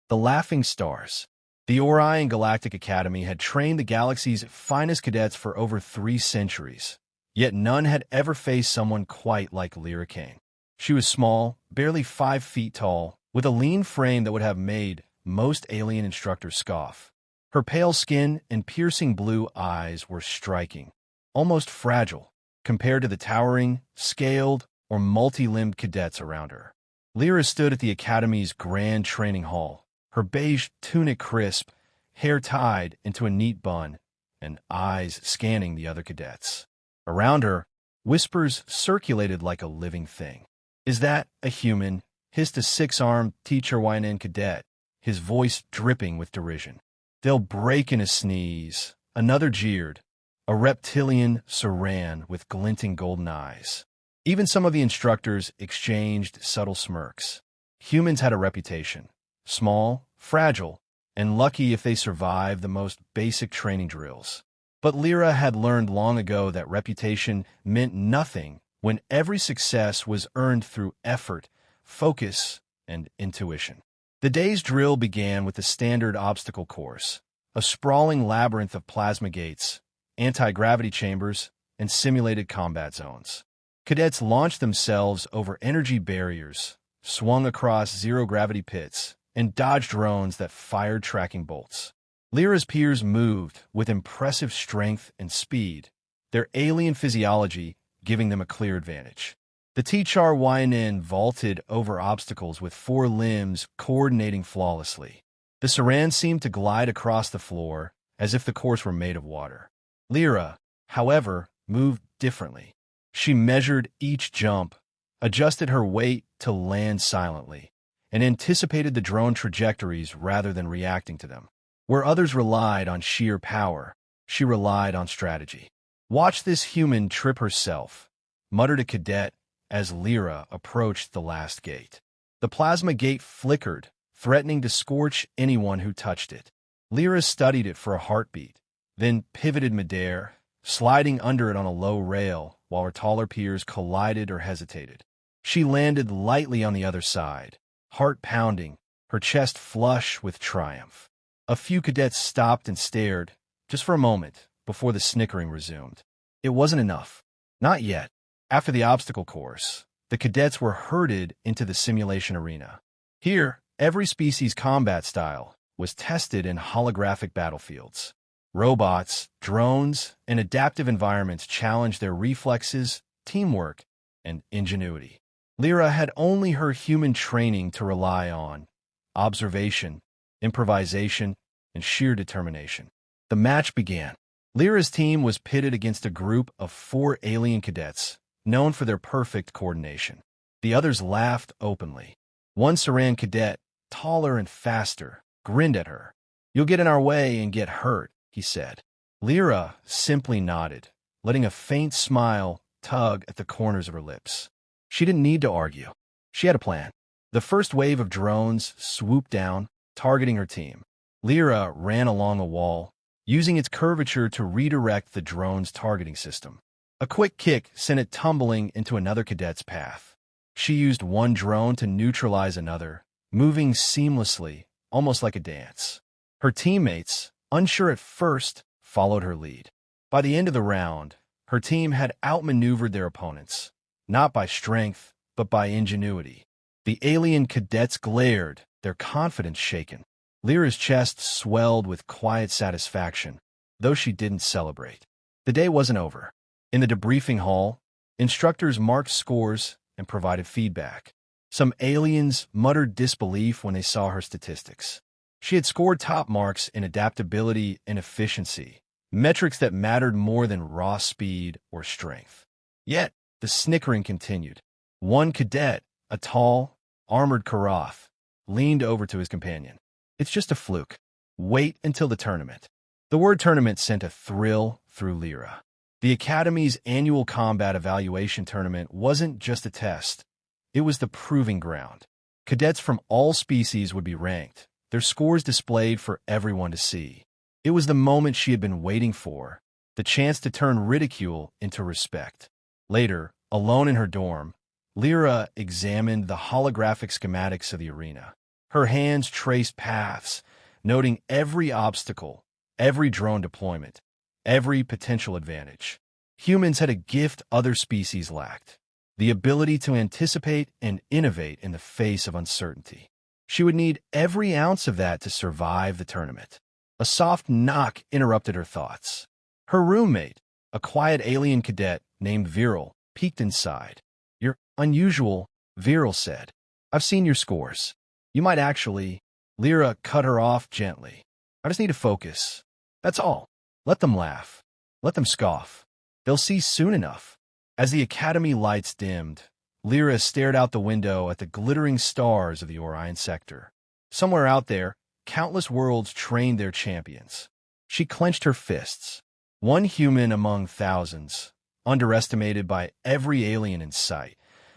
The Laughing Stars. The Orion Galactic Academy had trained the galaxy's finest cadets for over 3 centuries, yet none had ever faced someone quite like Lira Kane. She was small, barely 5 feet tall, with a lean frame that would have made most alien instructors scoff. Her pale skin and piercing blue eyes were striking, almost fragile, compared to the towering, scaled, or multi-limbed cadets around her. Lira stood at the Academy's grand training hall, her beige tunic crisp, hair tied into a neat bun, and eyes scanning the other cadets. Around her, whispers circulated like a living thing. "Is that a human?" hissed a 6-armed teacher Orion cadet, his voice dripping with derision. "They'll break in a sneeze," another jeered, a reptilian Saran with glinting golden eyes. Even some of the instructors exchanged subtle smirks. Humans had a reputation. Small, fragile, and lucky if they survived the most basic training drills. But Lira had learned long ago that reputation meant nothing when every success was earned through effort, focus, and intuition. The day's drill began with the standard obstacle course, a sprawling labyrinth of plasma gates, anti-gravity chambers, and simulated combat zones. Cadets launched themselves over energy barriers, swung across zero-gravity pits, and dodged drones that fired tracking bolts. Lira's peers moved with impressive strength and speed, their alien physiology giving them a clear advantage. The teacher YNN vaulted over obstacles with 4 limbs coordinating flawlessly. The Saran seemed to glide across the floor as if the course were made of water. Lira, however, moved differently. She measured each jump, adjusted her weight to land silently, and anticipated the drone trajectories rather than reacting to them. Where others relied on sheer power, she relied on strategy. "Watch this human trip herself," muttered a cadet as Lira approached the last gate. The plasma gate flickered, threatening to scorch anyone who touched it. Lira studied it for a heartbeat, then pivoted midair, sliding under it on a low rail while her taller peers collided or hesitated. She landed lightly on the other side, heart pounding, her chest flush with triumph. A few cadets stopped and stared, just for a moment, before the snickering resumed. It wasn't enough. Not yet. After the obstacle course, the cadets were herded into the simulation arena. Here, every species' combat style was tested in holographic battlefields. Robots, drones, and adaptive environments challenged their reflexes, teamwork, and ingenuity. Lira had only her human training to rely on: observation, improvisation, and sheer determination. The match began. Lira's team was pitted against a group of 4 alien cadets, known for their perfect coordination. The others laughed openly. One Saran cadet, taller and faster, grinned at her. "You'll get in our way and get hurt," he said. Lira simply nodded, letting a faint smile tug at the corners of her lips. She didn't need to argue. She had a plan. The first wave of drones swooped down, targeting her team. Lira ran along a wall, using its curvature to redirect the drone's targeting system. A quick kick sent it tumbling into another cadet's path. She used one drone to neutralize another, moving seamlessly, almost like a dance. Her teammates, unsure at first, followed her lead. By the end of the round, her team had outmaneuvered their opponents, not by strength, but by ingenuity. The alien cadets glared, their confidence shaken. Lira's chest swelled with quiet satisfaction, though she didn't celebrate. The day wasn't over. In the debriefing hall, instructors marked scores and provided feedback. Some aliens muttered disbelief when they saw her statistics. She had scored top marks in adaptability and efficiency, metrics that mattered more than raw speed or strength. Yet, the snickering continued. One cadet, a tall, armored Karath, leaned over to his companion. "It's just a fluke. Wait until the tournament." The word tournament sent a thrill through Lira. The Academy's annual combat evaluation tournament wasn't just a test. It was the proving ground. Cadets from all species would be ranked, their scores displayed for everyone to see. It was the moment she had been waiting for, the chance to turn ridicule into respect. Later, alone in her dorm, Lira examined the holographic schematics of the arena. Her hands traced paths, noting every obstacle, every drone deployment, every potential advantage. Humans had a gift other species lacked: the ability to anticipate and innovate in the face of uncertainty. She would need every ounce of that to survive the tournament. A soft knock interrupted her thoughts. Her roommate, a quiet alien cadet named Viral, peeked inside. "You're unusual," Viral said. "I've seen your scores. You might actually—" Lira cut her off gently. "I just need to focus. That's all. Let them laugh. Let them scoff. They'll see soon enough." As the academy lights dimmed, Lira stared out the window at the glittering stars of the Orion sector. Somewhere out there, countless worlds trained their champions. She clenched her fists. One human among thousands, underestimated by every alien in sight,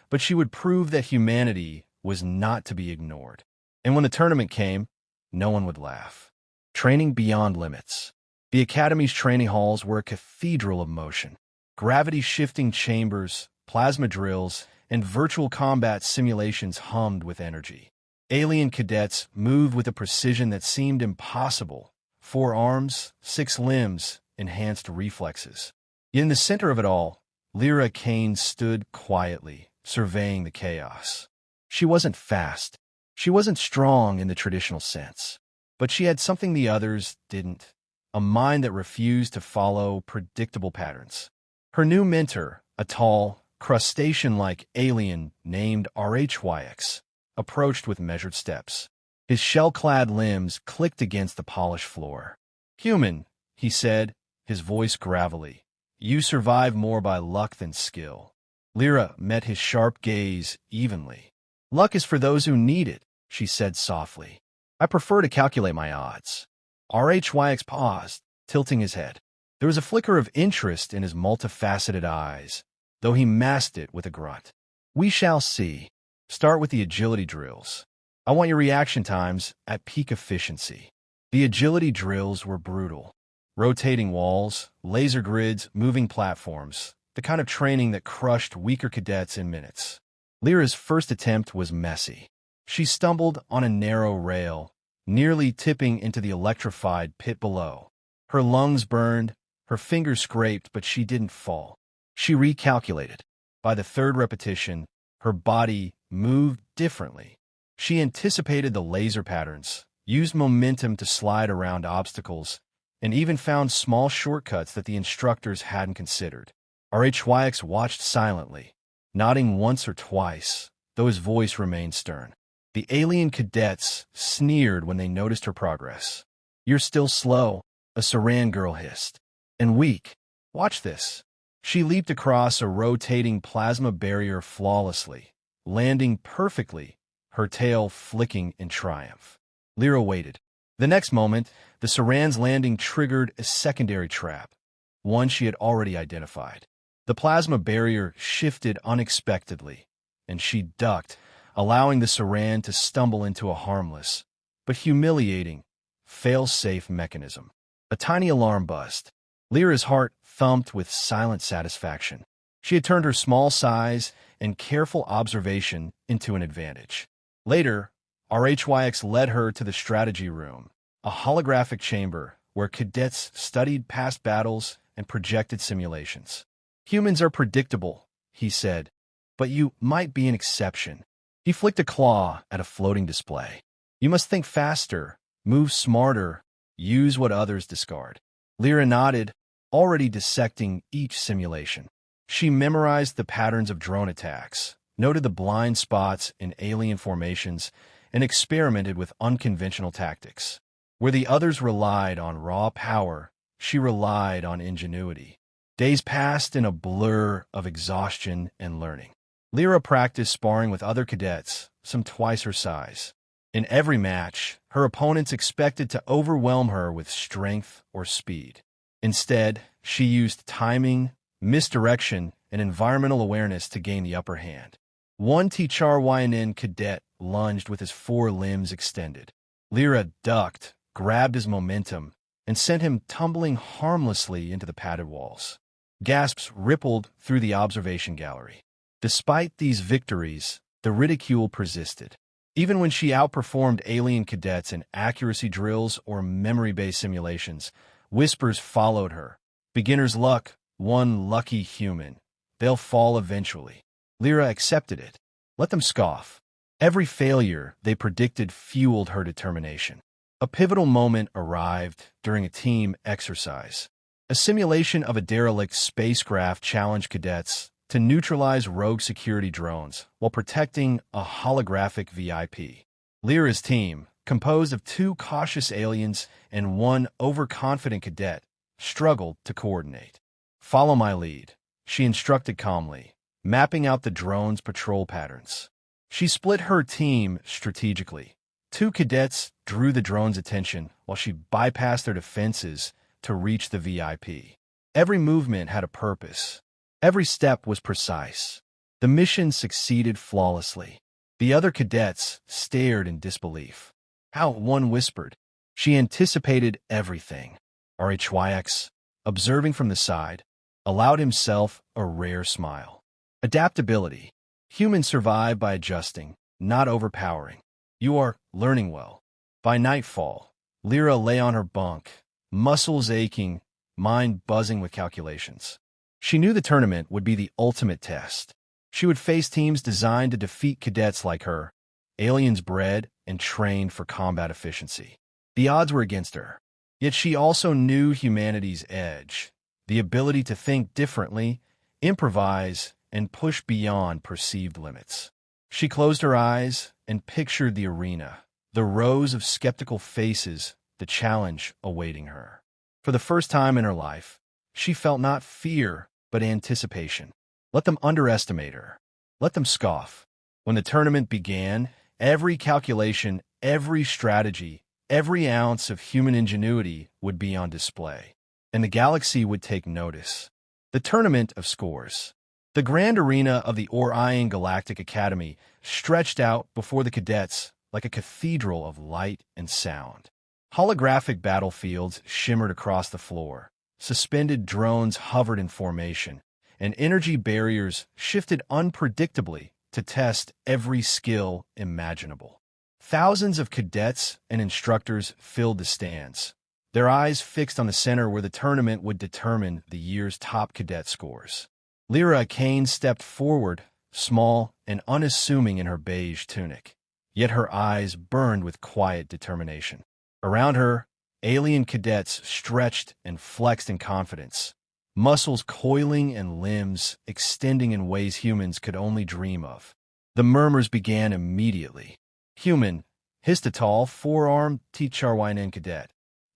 but she would prove that humanity was not to be ignored. And when the tournament came, no one would laugh. Training beyond limits. The Academy's training halls were a cathedral of motion. Gravity-shifting chambers, plasma drills, and virtual combat simulations hummed with energy. Alien cadets moved with a precision that seemed impossible. 4 arms, 6 limbs, enhanced reflexes. In the center of it all, Lira Kane stood quietly, surveying the chaos. She wasn't fast. She wasn't strong in the traditional sense. But she had something the others didn't: a mind that refused to follow predictable patterns. Her new mentor, a tall, crustacean-like alien named RHYX, approached with measured steps. His shell-clad limbs clicked against the polished floor. "Human," he said, his voice gravelly, "you survive more by luck than skill." Lira met his sharp gaze evenly. "Luck is for those who need it," she said softly. "I prefer to calculate my odds." RHYX paused, tilting his head. There was a flicker of interest in his multifaceted eyes, though he masked it with a grunt. "We shall see. Start with the agility drills. I want your reaction times at peak efficiency." The agility drills were brutal. Rotating walls, laser grids, moving platforms, the kind of training that crushed weaker cadets in minutes. Lira's first attempt was messy. She stumbled on a narrow rail, nearly tipping into the electrified pit below. Her lungs burned, her fingers scraped, but she didn't fall. She recalculated. By the 3rd repetition, her body moved differently. She anticipated the laser patterns, used momentum to slide around obstacles, and even found small shortcuts that the instructors hadn't considered. RHYX watched silently, nodding once or twice, though his voice remained stern. The alien cadets sneered when they noticed her progress. "You're still slow," a Saran girl hissed. "And weak. Watch this." She leaped across a rotating plasma barrier flawlessly, landing perfectly, her tail flicking in triumph. Lira waited. The next moment, the Saran's landing triggered a secondary trap, one she had already identified. The plasma barrier shifted unexpectedly, and she ducked, allowing the Saran to stumble into a harmless, but humiliating, fail-safe mechanism. A tiny alarm buzzed. Lira's heart thumped with silent satisfaction. She had turned her small size and careful observation into an advantage. Later, RHYX led her to the strategy room, a holographic chamber where cadets studied past battles and projected simulations. "Humans are predictable," he said, "but you might be an exception." He flicked a claw at a floating display. "You must think faster, move smarter, use what others discard." Lira nodded, already dissecting each simulation. She memorized the patterns of drone attacks, noted the blind spots in alien formations, and experimented with unconventional tactics. Where the others relied on raw power, she relied on ingenuity. Days passed in a blur of exhaustion and learning. Lira practiced sparring with other cadets, some twice her size. In every match, her opponents expected to overwhelm her with strength or speed. Instead, she used timing, misdirection, and environmental awareness to gain the upper hand. One THRYNN cadet lunged with his 4 limbs extended. Lira ducked, grabbed his momentum, and sent him tumbling harmlessly into the padded walls. Gasps rippled through the observation gallery. Despite these victories, the ridicule persisted. Even when she outperformed alien cadets in accuracy drills or memory-based simulations, whispers followed her. Beginner's luck, one lucky human. They'll fall eventually. Lira accepted it. Let them scoff. Every failure they predicted fueled her determination. A pivotal moment arrived during a team exercise. A simulation of a derelict spacecraft challenged cadets to neutralize rogue security drones while protecting a holographic VIP. Lira's team, composed of 2 cautious aliens and 1 overconfident cadet, struggled to coordinate. "Follow my lead," she instructed calmly, mapping out the drone's patrol patterns. She split her team strategically. 2 cadets drew the drone's attention while she bypassed their defenses to reach the VIP. Every movement had a purpose. Every step was precise. The mission succeeded flawlessly. The other cadets stared in disbelief. How? One whispered. She anticipated everything. RHYX, observing from the side, allowed himself a rare smile. Adaptability. Humans survive by adjusting, not overpowering. You are learning well. By nightfall, Lira lay on her bunk, muscles aching, mind buzzing with calculations. She knew the tournament would be the ultimate test. She would face teams designed to defeat cadets like her, aliens bred and trained for combat efficiency. The odds were against her. Yet she also knew humanity's edge, the ability to think differently, improvise, and push beyond perceived limits. She closed her eyes and pictured the arena, the rows of skeptical faces, the challenge awaiting her. For the first time in her life, she felt not fear, but anticipation. Let them underestimate her. Let them scoff. When the tournament began, every calculation, every strategy, every ounce of human ingenuity would be on display, and the galaxy would take notice. The tournament of scores. The grand arena of the Orion Galactic Academy stretched out before the cadets like a cathedral of light and sound. Holographic battlefields shimmered across the floor. Suspended drones hovered in formation, and energy barriers shifted unpredictably to test every skill imaginable. Thousands of cadets and instructors filled the stands, their eyes fixed on the center where the tournament would determine the year's top cadet scores. Lira Kane stepped forward, small and unassuming in her beige tunic, yet her eyes burned with quiet determination. Around her, alien cadets stretched and flexed in confidence, muscles coiling and limbs extending in ways humans could only dream of. The murmurs began immediately. "Human, hissed a tall, four-armed T-Charwinen cadet.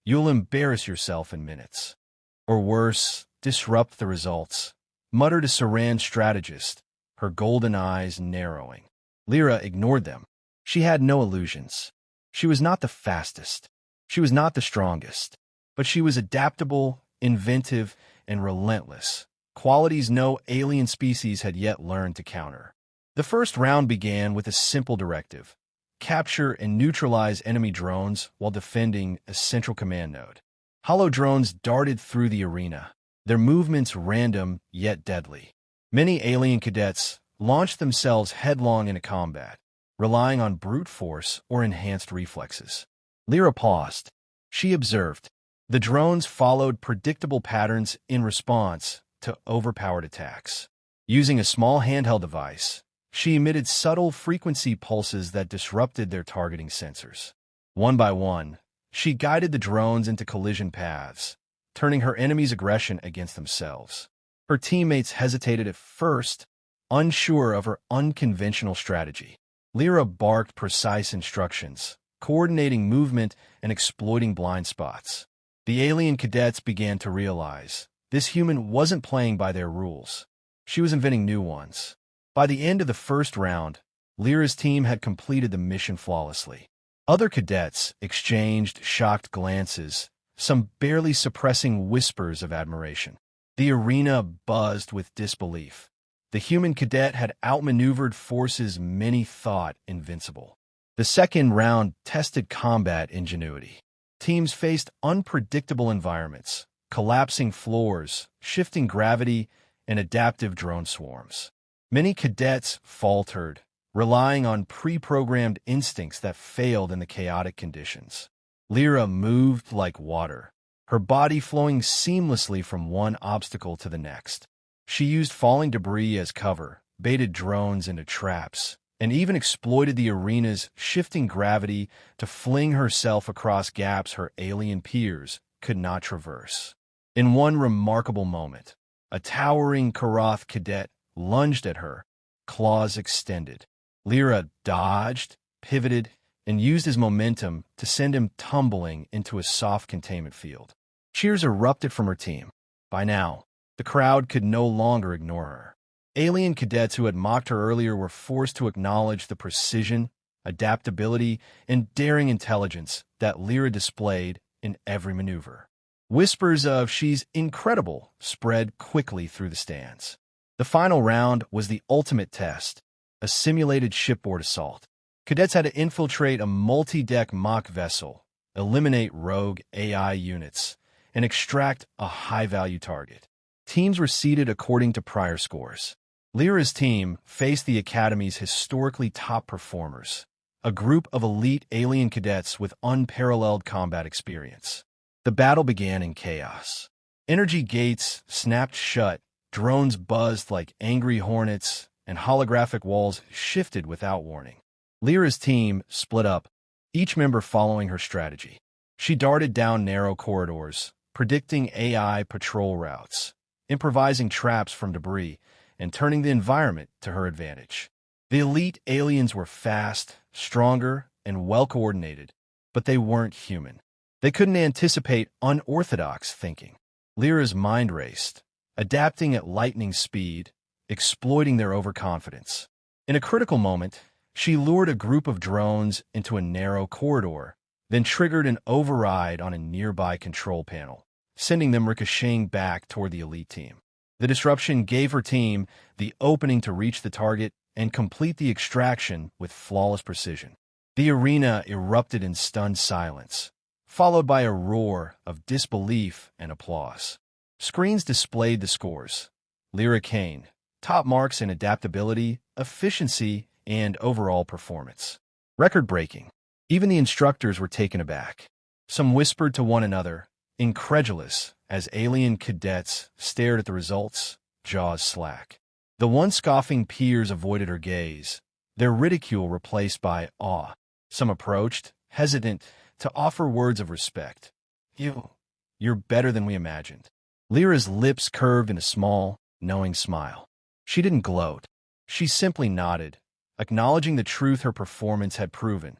You'll embarrass yourself in minutes. Or worse, disrupt the results," muttered a Saran strategist, her golden eyes narrowing. Lira ignored them. She had no illusions. She was not the fastest. She was not the strongest. But she was adaptable, inventive, and relentless, qualities no alien species had yet learned to counter. The first round began with a simple directive: capture and neutralize enemy drones while defending a central command node. Hollow drones darted through the arena, their movements random yet deadly. Many alien cadets launched themselves headlong into combat, relying on brute force or enhanced reflexes. Lira paused. She observed. The drones followed predictable patterns in response to overpowered attacks. Using a small handheld device, she emitted subtle frequency pulses that disrupted their targeting sensors. One by one, she guided the drones into collision paths, turning her enemy's aggression against themselves. Her teammates hesitated at first, unsure of her unconventional strategy. Lira barked precise instructions, coordinating movement and exploiting blind spots. The alien cadets began to realize this human wasn't playing by their rules. She was inventing new ones. By the end of the first round, Lira's team had completed the mission flawlessly. Other cadets exchanged shocked glances, some barely suppressing whispers of admiration. The arena buzzed with disbelief. The human cadet had outmaneuvered forces many thought invincible. The second round tested combat ingenuity. Teams faced unpredictable environments, collapsing floors, shifting gravity, and adaptive drone swarms. Many cadets faltered, relying on pre-programmed instincts that failed in the chaotic conditions. Lira moved like water, her body flowing seamlessly from one obstacle to the next. She used falling debris as cover, baited drones into traps, and even exploited the arena's shifting gravity to fling herself across gaps her alien peers could not traverse. In one remarkable moment, a towering Karath cadet lunged at her, claws extended. Lira dodged, pivoted, and used his momentum to send him tumbling into a soft containment field. Cheers erupted from her team. By now, the crowd could no longer ignore her. Alien cadets who had mocked her earlier were forced to acknowledge the precision, adaptability, and daring intelligence that Lira displayed in every maneuver. Whispers of "she's incredible" spread quickly through the stands. The final round was the ultimate test, a simulated shipboard assault. Cadets had to infiltrate a multi-deck mock vessel, eliminate rogue AI units, and extract a high-value target. Teams were seeded according to prior scores. Lira's team faced the Academy's historically top performers, a group of elite alien cadets with unparalleled combat experience. The battle began in chaos. Energy gates snapped shut, drones buzzed like angry hornets, and holographic walls shifted without warning. Lira's team split up, each member following her strategy. She darted down narrow corridors, predicting AI patrol routes, improvising traps from debris, and turning the environment to her advantage. The elite aliens were fast, stronger, and well-coordinated, but they weren't human. They couldn't anticipate unorthodox thinking. Lira's mind raced, adapting at lightning speed, exploiting their overconfidence. In a critical moment, she lured a group of drones into a narrow corridor, then triggered an override on a nearby control panel, sending them ricocheting back toward the elite team. The disruption gave her team the opening to reach the target and complete the extraction with flawless precision. The arena erupted in stunned silence, followed by a roar of disbelief and applause. Screens displayed the scores. Lira Kane, top marks in adaptability, efficiency, and overall performance. Record-breaking. Even the instructors were taken aback. Some whispered to one another, incredulous, as alien cadets stared at the results, jaws slack. The once scoffing peers avoided her gaze, their ridicule replaced by awe. Some approached, hesitant, to offer words of respect. You're better than we imagined." Lira's lips curved in a small, knowing smile. She didn't gloat. She simply nodded, acknowledging the truth her performance had proven.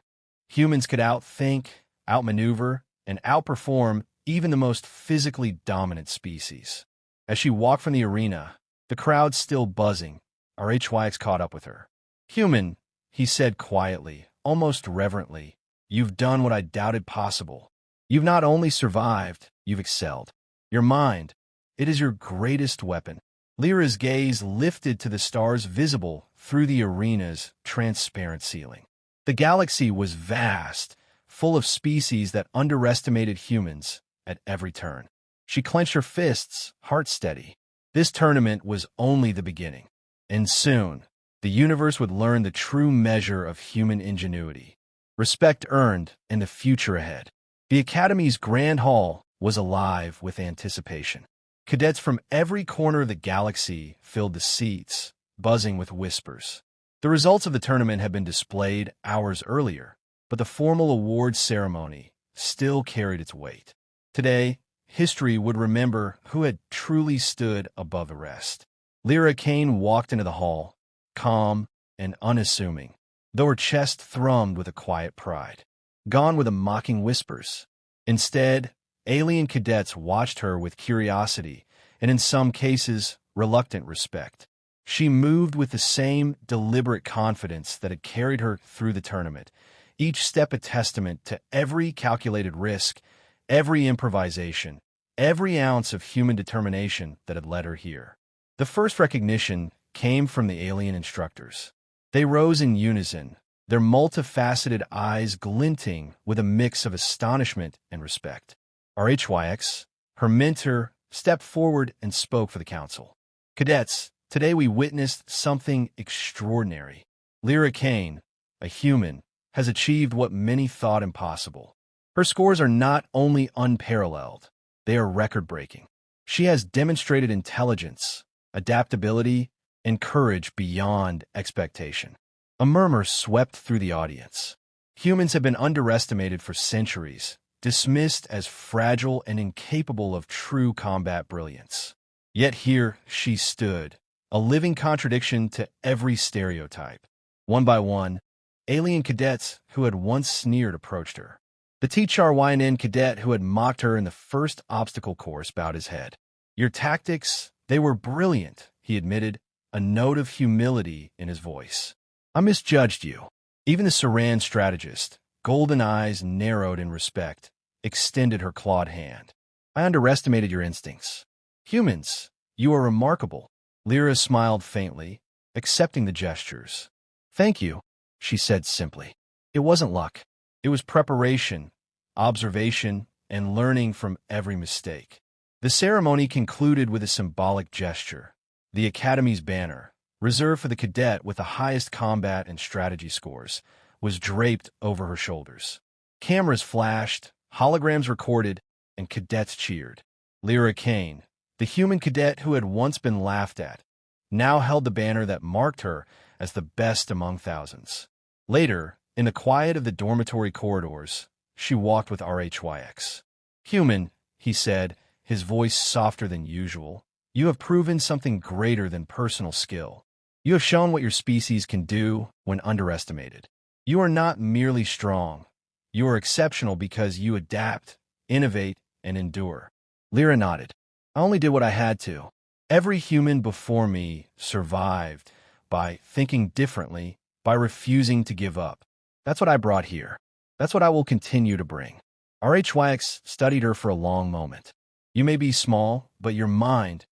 Humans could outthink, outmaneuver, and outperform even the most physically dominant species. As she walked from the arena, the crowd still buzzing, RHYX caught up with her. "Human," he said quietly, almost reverently, "you've done what I doubted possible. You've not only survived, you've excelled. Your mind, it is your greatest weapon." Lira's gaze lifted to the stars visible through the arena's transparent ceiling. The galaxy was vast, full of species that underestimated humans at every turn. She clenched her fists, heart steady. This tournament was only the beginning. And soon, the universe would learn the true measure of human ingenuity. Respect earned and the future ahead. The Academy's Grand Hall was alive with anticipation. Cadets from every corner of the galaxy filled the seats, buzzing with whispers. The results of the tournament had been displayed hours earlier, but the formal awards ceremony still carried its weight. Today, history would remember who had truly stood above the rest. Lira Kane walked into the hall, calm and unassuming, though her chest thrummed with a quiet pride. Gone were the mocking whispers. Instead, alien cadets watched her with curiosity and, in some cases, reluctant respect. She moved with the same deliberate confidence that had carried her through the tournament, each step a testament to every calculated risk, every improvisation, every ounce of human determination that had led her here. The first recognition came from the alien instructors. They rose in unison, their multifaceted eyes glinting with a mix of astonishment and respect. RHYX, her mentor, stepped forward and spoke for the council. "Cadets, today we witnessed something extraordinary. Lira Kane, a human, has achieved what many thought impossible. Her scores are not only unparalleled, they are record-breaking. She has demonstrated intelligence, adaptability, and courage beyond expectation. A murmur swept through the audience. Humans have been underestimated for centuries, dismissed as fragile and incapable of true combat brilliance. Yet here she stood, a living contradiction to every stereotype. One by one, alien cadets who had once sneered approached her. The T-YN cadet who had mocked her in the first obstacle course bowed his head. "Your tactics, they were brilliant," he admitted, a note of humility in his voice. "I misjudged you." Even the Saran strategist, golden eyes narrowed in respect, extended her clawed hand. "I underestimated your instincts. Humans, you are remarkable." Lira smiled faintly, accepting the gestures. "Thank you," she said simply. "It wasn't luck. It was preparation, observation, and learning from every mistake." The ceremony concluded with a symbolic gesture. The Academy's banner, reserved for the cadet with the highest combat and strategy scores, was draped over her shoulders. Cameras flashed, holograms recorded, and cadets cheered. Lira Kane, the human cadet who had once been laughed at, now held the banner that marked her as the best among thousands. Later, in the quiet of the dormitory corridors, she walked with RHYX. "Human," he said, his voice softer than usual, "you have proven something greater than personal skill. You have shown what your species can do when underestimated. You are not merely strong. You are exceptional because you adapt, innovate, and endure." Lira nodded. "I only did what I had to. Every human before me survived by thinking differently, by refusing to give up. That's what I brought here. That's what I will continue to bring." RHYX studied her for a long moment. "You may be small, but your mind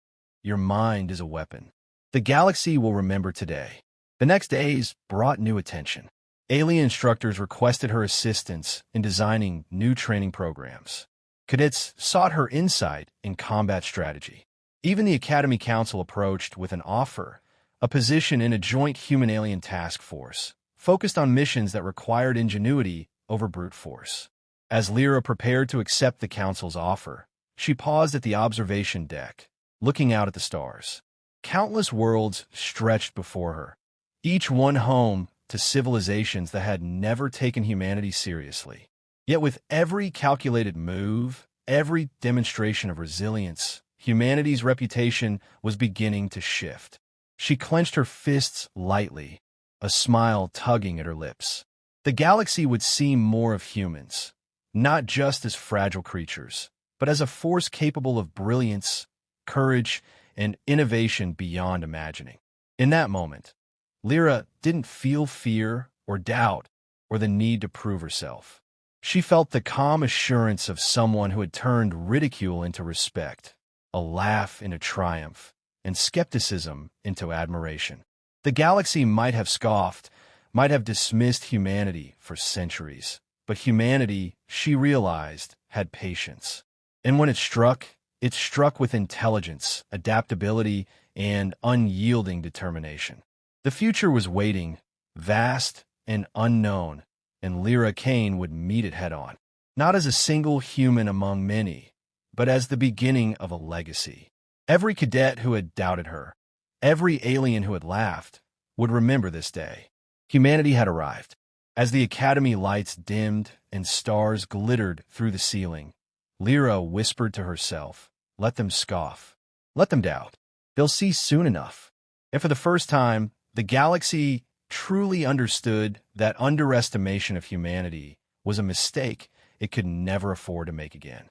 is a weapon. The galaxy will remember today." The next days brought new attention. Alien instructors requested her assistance in designing new training programs. Cadets sought her insight in combat strategy. Even the Academy Council approached with an offer, a position in a joint human-alien task force, focused on missions that required ingenuity over brute force. As Lira prepared to accept the Council's offer, she paused at the observation deck, looking out at the stars. Countless worlds stretched before her, each one home to civilizations that had never taken humanity seriously. Yet with every calculated move, every demonstration of resilience, humanity's reputation was beginning to shift. She clenched her fists lightly, a smile tugging at her lips. The galaxy would see more of humans, not just as fragile creatures, but as a force capable of brilliance, courage, and innovation beyond imagining. In that moment, Lira didn't feel fear or doubt or the need to prove herself. She felt the calm assurance of someone who had turned ridicule into respect, a laugh into triumph, and skepticism into admiration. The galaxy might have scoffed, might have dismissed humanity for centuries, but humanity, she realized, had patience. And when it struck with intelligence, adaptability, and unyielding determination. The future was waiting, vast and unknown, and Lira Kane would meet it head-on, not as a single human among many, but as the beginning of a legacy. Every cadet who had doubted her, every alien who had laughed, would remember this day. Humanity had arrived. As the Academy lights dimmed and stars glittered through the ceiling, Lira whispered to herself, "Let them scoff. Let them doubt. They'll see soon enough." And for the first time, the galaxy truly understood that underestimation of humanity was a mistake it could never afford to make again.